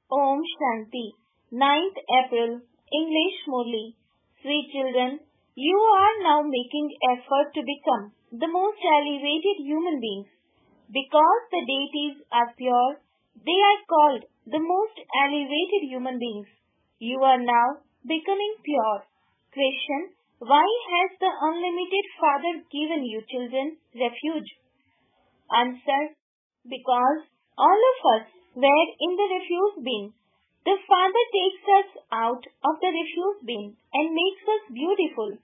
Om Shanti. 9th April. English Murli. Sweet children, you are now making effort to become the most elevated human beings. Because the deities are pure, they are called the most elevated human beings. You are now becoming pure. Question: why has the unlimited Father given you children refuge? Answer: because all of us were in the refuse bin. The Father takes us out of the refuse bin and makes us beautiful.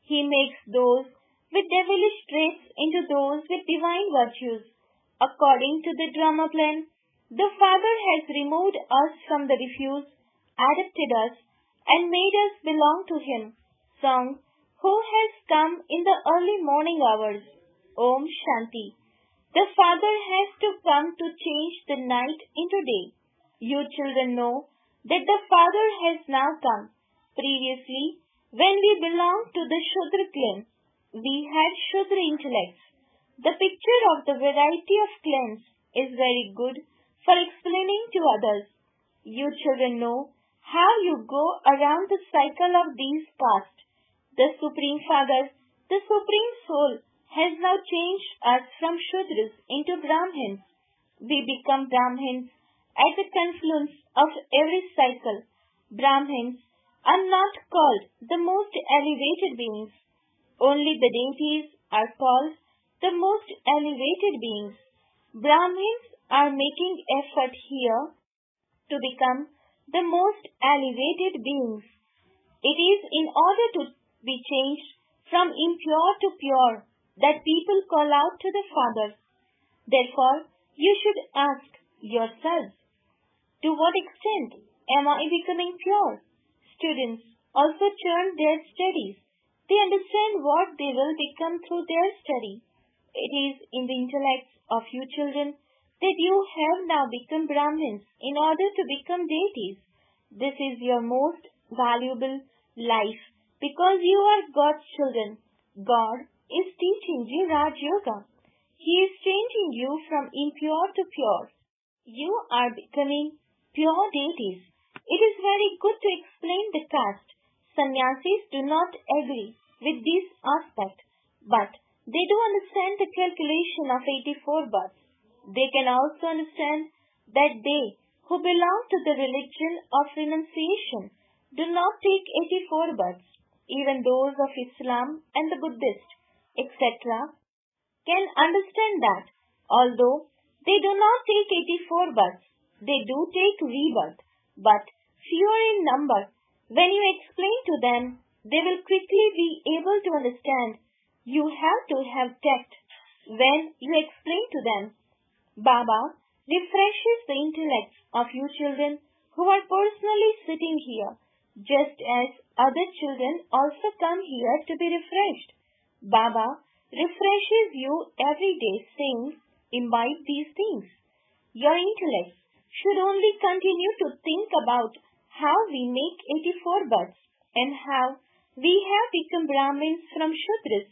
He makes those with devilish traits into those with divine virtues. According to the drama plan, the Father has removed us from the refuse, adopted us, and made us belong to Him. Song: Who has come in the early morning hours? Om Shanti. The Father has to come to change the night into day. You children know that the Father has now come. Previously, when we belonged to the Shudra clan, we had Shudra intellects. The picture of the variety of clans is very good for explaining to others. You children know how you go around the cycle of these past. The Supreme Father, the Supreme Soul, has now changed us from Shudras into Brahmins. We become Brahmins at the confluence of every cycle. Brahmins are not called the most elevated beings. Only the deities are called the most elevated beings. Brahmins are making effort here to become the most elevated beings. It is in order to be changed from impure to pure that people call out to the Father. Therefore, you should ask yourselves, to what extent am I becoming pure? Students also churn their studies. They understand what they will become through their study. It is in the intellects of you children that you have now become Brahmins in order to become deities. This is your most valuable life because you are God's children. God is teaching you Raj Yoga. He is changing you from impure to pure. You are becoming pure deities. It is very good to explain the caste. Sannyasis do not agree with this aspect, but they do understand the calculation of 84 births. They can also understand that they who belong to the religion of renunciation do not take 84 births. Even those of Islam and the Buddhist, etc., can understand that although they do not take 84 births, they do take rebirth, but fewer in number. When you explain to them, they will quickly be able to understand. You have to have tact when you explain to them. Baba refreshes the intellects of you children who are personally sitting here, just as other children also come here to be refreshed. Baba refreshes you every day, saying, imbibe these things. Your intellects should only continue to think about how we make 84 births and how we have become Brahmins from Shudras.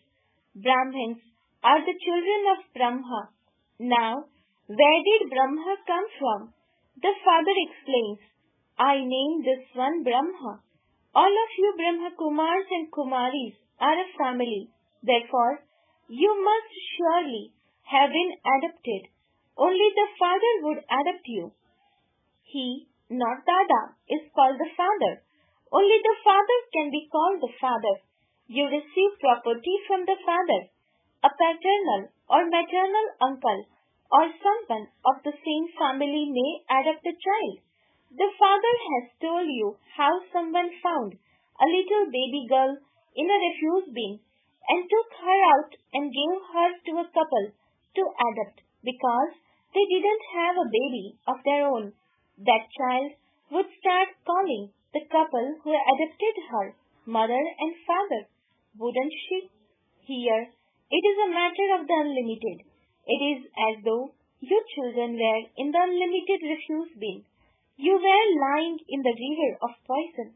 Brahmins are the children of Brahma. Now, where did Brahma come from? The Father explains, I named this one Brahma. All of you Brahma Kumars and Kumaris are a family. Therefore, you must surely have been adopted. Only the Father would adopt you. He, not Dada, is called the Father. Only the Father can be called the Father. You receive property from the Father. A paternal or maternal uncle or someone of the same family may adopt a child. The Father has told you how someone found a little baby girl in a refuse bin and took her out and gave her to a couple to adopt because they didn't have a baby of their own. That child would start calling the couple who adopted her mother and father, wouldn't she? Here, it is a matter of the unlimited. It is as though you children were in the unlimited refuse bin. You were lying in the river of poison.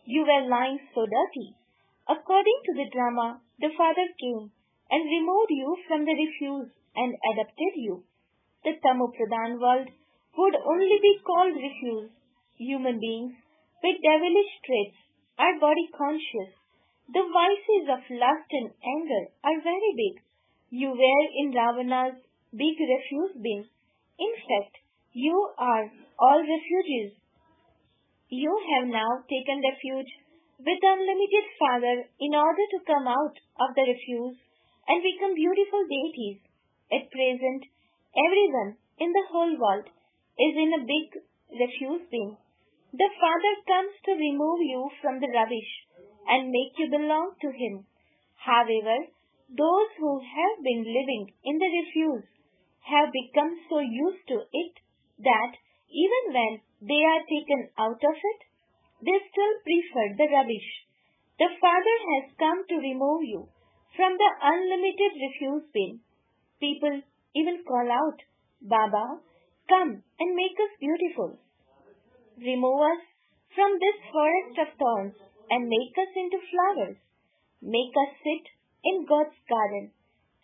You were lying so dirty. According to the drama, the Father came and removed you from the refuse and adopted you. The Tamopradhan world would only be called refuse. Human beings with devilish traits are body conscious. The vices of lust and anger are very big. You were in Ravana's big refuse bin. In fact, you are all refugees. You have now taken refuge with the unlimited Father in order to come out of the refuse and become beautiful deities. At present, everyone in the whole world is in a big refuse bin. The Father comes to remove you from the rubbish and make you belong to Him. However, those who have been living in the refuse have become so used to it that even when they are taken out of it, they still prefer the rubbish. The Father has come to remove you from the unlimited refuse bin. People even call out, Baba, come and make us beautiful. Remove us from this forest of thorns and make us into flowers. Make us sit in God's garden.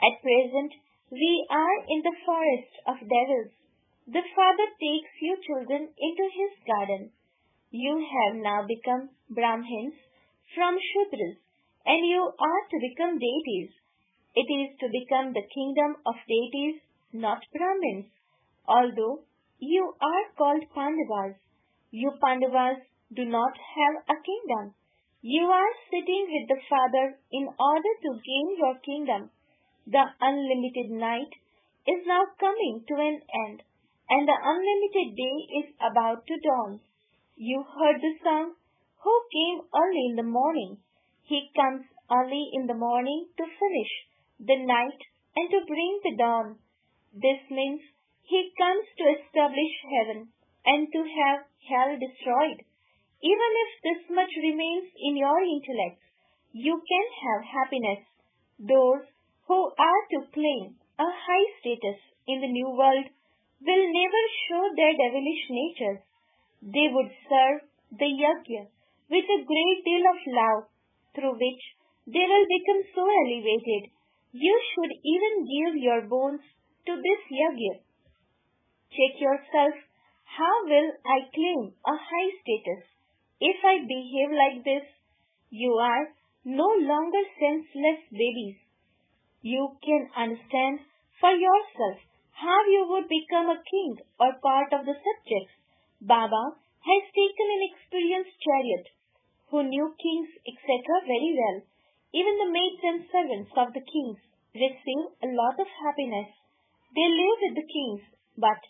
At present, we are in the forest of devils. The Father takes you children into His garden. You have now become Brahmins from Shudras, and you are to become deities. It is to become the kingdom of deities, not Brahmins. Although you are called Pandavas, you Pandavas do not have a kingdom. You are sitting with the Father in order to gain your kingdom. The unlimited night is now coming to an end, and the unlimited day is about to dawn. You heard the song, Who came early in the morning? He comes early in the morning to finish the night and to bring the dawn. This means He comes to establish heaven and to have hell destroyed. Even if this much remains in your intellects, you can have happiness. Those who are to claim a high status in the new world will never show their devilish natures. They would serve the yajna with a great deal of love, through which they will become so elevated. You should even give your bones to this yajna. Check yourself. How will I claim a high status? If I behave like this, you are no longer senseless babies. You can understand for yourself how you would become a king or part of the subjects. Baba has taken an experienced chariot who knew kings, etc. very well. Even the maids and servants of the kings receive a lot of happiness. They live with the kings, but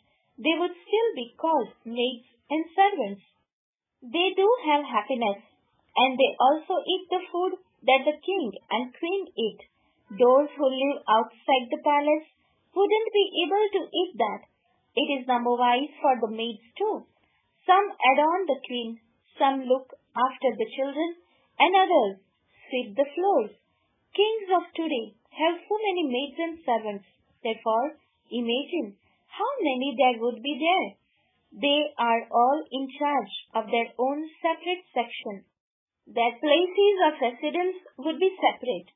they would still be called maids and servants. They do have happiness, and they also eat the food that the king and queen eat. Those who live outside the palace wouldn't be able to eat that. It is number-wise for the maids too. Some adorn the queen, some look after the children, and others sweep the floors. Kings of today have so many maids and servants. Therefore, imagine how many there would be there. They are all in charge of their own separate section. Their places of residence would be separate.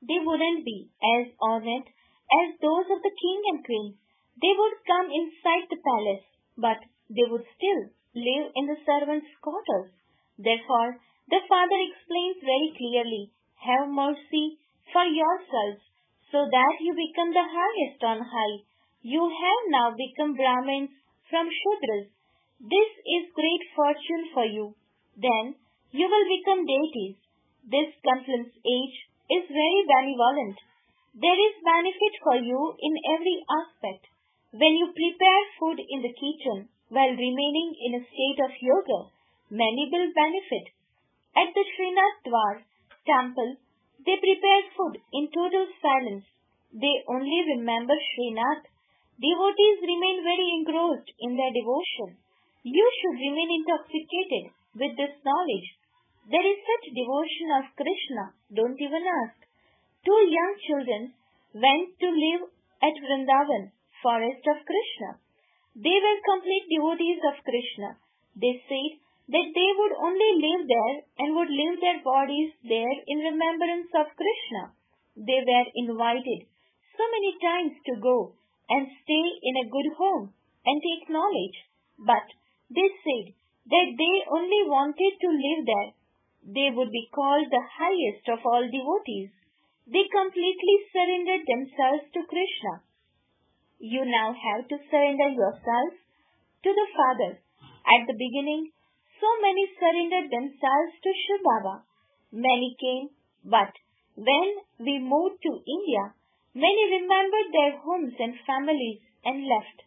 They wouldn't be as ornate as those of the king and queen. They would come inside the palace, but they would still live in the servants' quarters. Therefore, the Father explains very clearly, have mercy for yourselves, so that you become the highest on high. You have now become Brahmins from Shudras. This is great fortune for you. Then you will become deities. This confluence age is very benevolent. There is benefit for you in every aspect. When you prepare food in the kitchen while remaining in a state of yoga, many will benefit. At the Srinath Dwar temple, they prepare food in total silence. They only remember Srinath. Devotees remain very engrossed in their devotion. You should remain intoxicated with this knowledge. There is such devotion of Krishna, don't even ask. 2 young children went to live at Vrindavan, forest of Krishna. They were complete devotees of Krishna. They said that they would only live there and would leave their bodies there in remembrance of Krishna. They were invited so many times to go and stay in a good home and take knowledge. But they said that they only wanted to live there. They would be called the highest of all devotees. They completely surrendered themselves to Krishna. You now have to surrender yourself to the Father. At the beginning, so many surrendered themselves to Shiv Baba. Many came, but when we moved to India, many remembered their homes and families and left.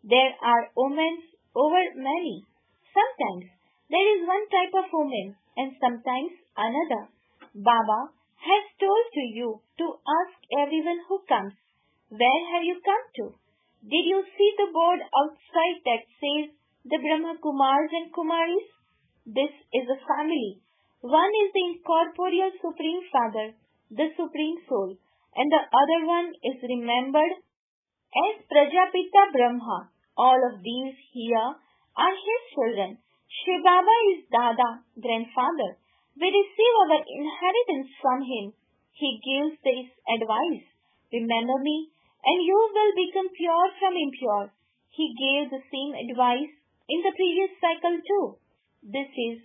There are omens over many. Sometimes there is one type of omen and sometimes another. Baba has told to you to ask everyone who comes, where have you come to? Did you see the board outside that says the Brahma Kumars and Kumaris? This is a family. One is the incorporeal Supreme Father, the Supreme Soul, and the other one is remembered as Prajapita Brahma. All of these here are his children. Shiv Baba is Dada, grandfather. We receive our inheritance from him. He gives this advice. Remember me, and you will become pure from impure. He gave the same advice in the previous cycle too. This is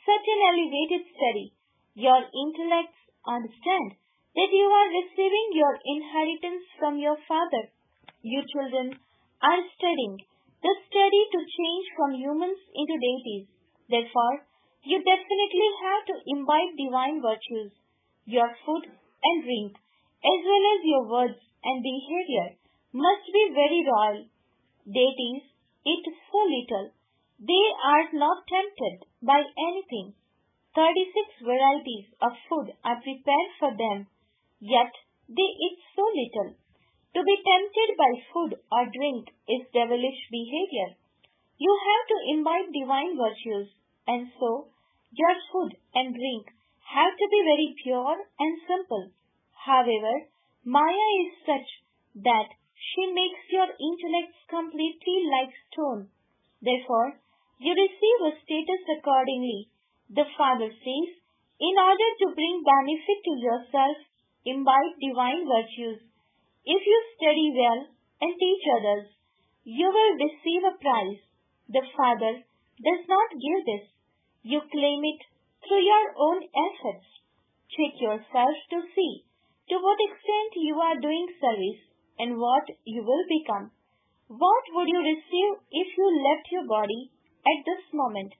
such an elevated study. Your intellects understand that you are receiving your inheritance from your Father. You children are studying the study to change from humans into deities. Therefore, you definitely have to imbibe divine virtues. Your food and drink, as well as your words and behavior, must be very royal. Deities eat so little. They are not tempted by anything. 36 varieties of food are prepared for them, yet they eat so little. To be tempted by food or drink is devilish behavior. You have to imbibe divine virtues, and so your food and drink have to be very pure and simple. However, Maya is such that she makes your intellects completely like stone. Therefore, you receive a status accordingly. The Father says, in order to bring benefit to yourself, imbibe divine virtues. If you study well and teach others, you will receive a prize. The Father does not give this. You claim it through your own efforts. Check yourself to see to what extent you are doing service and what you will become. What would you receive if you left your body at this moment?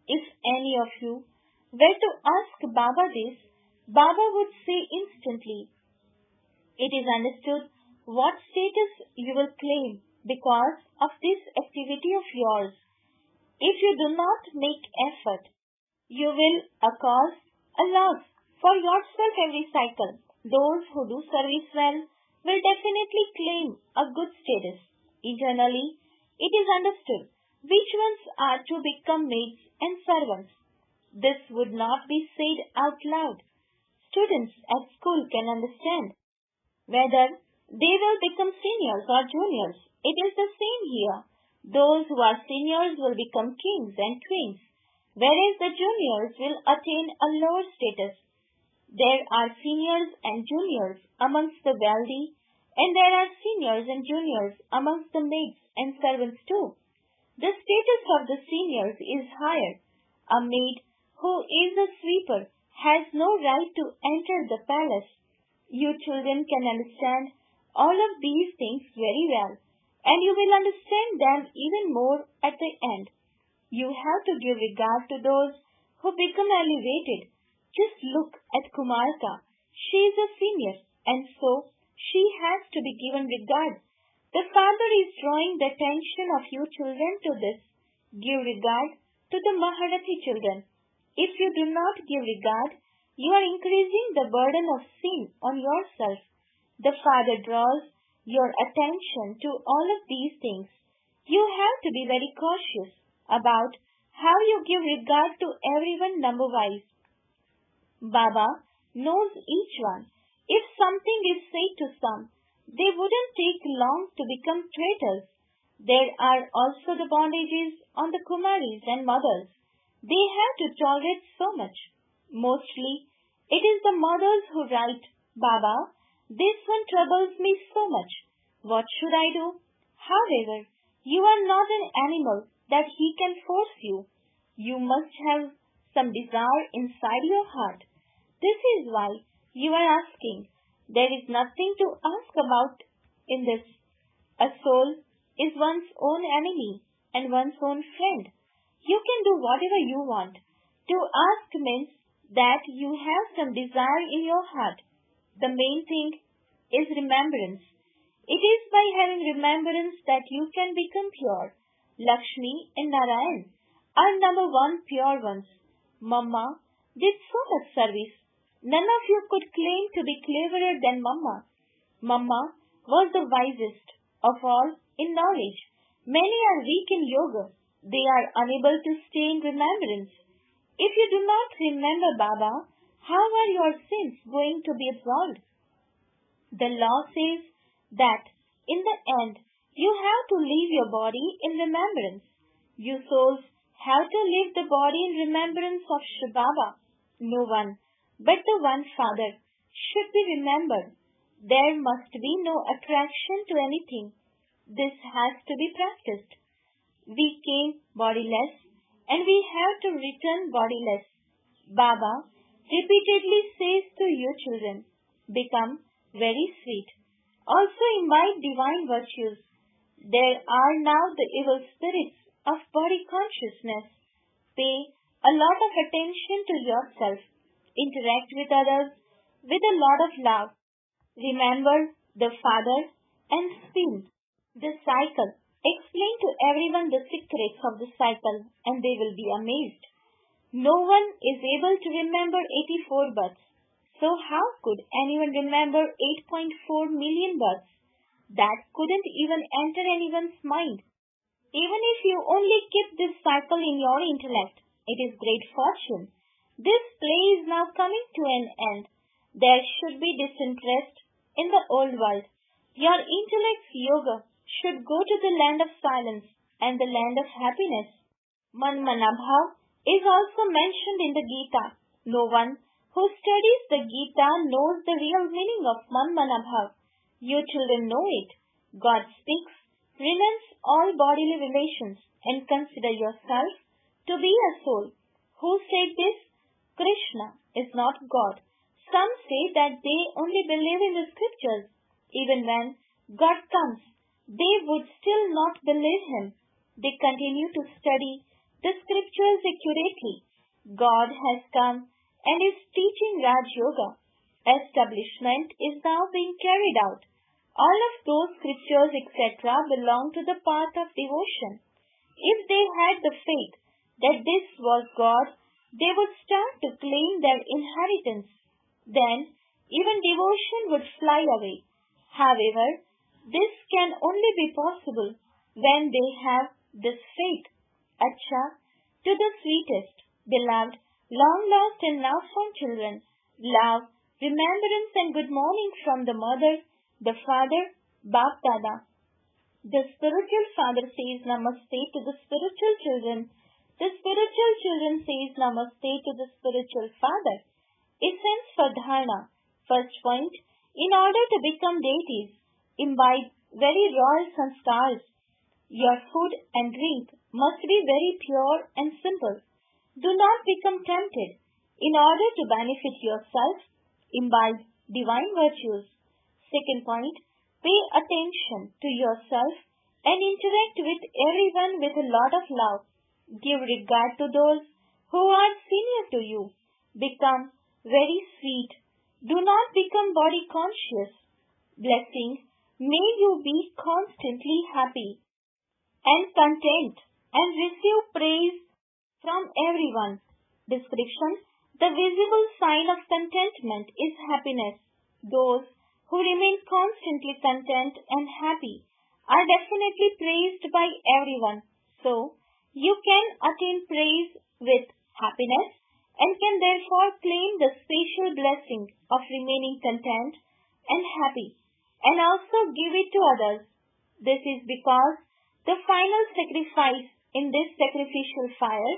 If any of you were to ask Baba this, Baba would say instantly, it is understood what status you will claim because of this activity of yours. If you do not make effort, you will cause a loss for yourself every cycle. Those who do service well will definitely claim a good status. Internally, it is understood which ones are to become maids and servants. This would not be said out loud. Students at school can understand whether they will become seniors or juniors. It is the same here. Those who are seniors will become kings and queens, whereas the juniors will attain a lower status. There are seniors and juniors amongst the wealthy, and there are seniors and juniors amongst the maids and servants too. The status of the seniors is higher. A maid who is a sweeper has no right to enter the palace. You children can understand all of these things very well, and you will understand them even more at the end. You have to give regard to those who become elevated. Just look at Kumarika. She is a senior, and so she has to be given regard. The Father is drawing the attention of you children to this. Give regard to the Maharathi children. If you do not give regard, you are increasing the burden of sin on yourself. The Father draws your attention to all of these things. You have to be very cautious about how you give regard to everyone number-wise. Baba knows each one. If something is said to some, they wouldn't take long to become traitors. There are also the bondages on the Kumaris and mothers. They have to tolerate so much. Mostly, it is the mothers who write, Baba, this one troubles me so much. What should I do? However, you are not an animal that he can force you. You must have some desire inside your heart. This is why you are asking. There is nothing to ask about in this. A soul is one's own enemy and one's own friend. You can do whatever you want. To ask means that you have some desire in your heart. The main thing is remembrance. It is by having remembrance that you can become pure. Lakshmi and Narayan are number one pure ones. Mama did so much service. None of you could claim to be cleverer than Mama. Mama was the wisest of all in knowledge. Many are weak in yoga. They are unable to stay in remembrance. If you do not remember Baba, how are your sins going to be absolved? The law says that in the end, you have to leave your body in remembrance. You souls have to leave the body in remembrance of Shri Baba. No one but the one Father should be remembered. There must be no attraction to anything. This has to be practiced. We came bodiless and we have to return bodiless. Baba repeatedly says to you children, become very sweet. Also imbibe divine virtues. There are now the evil spirits of body consciousness. Pay a lot of attention to yourself. Interact with others with a lot of love. Remember the Father and spin the cycle. Explain to everyone the secrets of the cycle and they will be amazed. No one is able to remember 84 births. So how could anyone remember 8.4 million births? That couldn't even enter anyone's mind. Even if you only keep this cycle in your intellect, it is great fortune. This play is now coming to an end. There should be disinterest in the old world. Your intellect's yoga should go to the land of silence and the land of happiness. Manmanabhav is also mentioned in the Gita. No one who studies the Gita knows the real meaning of Manmanabhav. You children know it. God speaks, renounce all bodily relations and consider yourself to be a soul. Who said this? Krishna is not God. Some say that they only believe in the scriptures. Even when God comes, they would still not believe him. They continue to study the scriptures accurately. God has come and is teaching Raj Yoga. Establishment is now being carried out. All of those scriptures etc. belong to the path of devotion. If they had the faith that this was God, they would start to claim their inheritance. Then even devotion would fly away. However, this can only be possible when they have this faith. Acha, to the sweetest, beloved, long lost and now found children, love, remembrance and good morning from the mother, the father, Bap Dada. The spiritual father says namaste to the spiritual children. The spiritual children says namaste to the spiritual father. Essence for dharana. First point, in order to become deities, imbibe very royal sanskars. Your food and drink must be very pure and simple. Do not become tempted. In order to benefit yourself, imbibe divine virtues. Second point, pay attention to yourself and interact with everyone with a lot of love. Give regard to those who are senior to you. Become very sweet. Do not become body conscious. Blessings, may you be constantly happy and content and receive praise from everyone. Description, the visible sign of contentment is happiness. Those who remain constantly content and happy are definitely praised by everyone. So, you can attain praise with happiness and can therefore claim the special blessing of remaining content and happy and also give it to others. This is because the final sacrifice in this sacrificial fire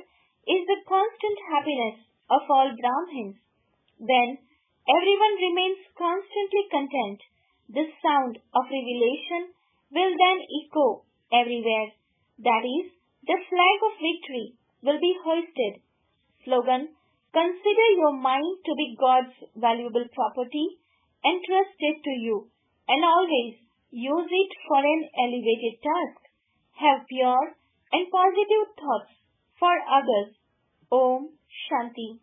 is the constant happiness of all Brahmins. When everyone remains constantly content, the sound of revelation will then echo everywhere. That is the flag of victory. will be hoisted. Slogan: consider your mind to be God's valuable property entrusted to you, and always use it for an elevated task. Have pure and positive thoughts for others. Om Shanti.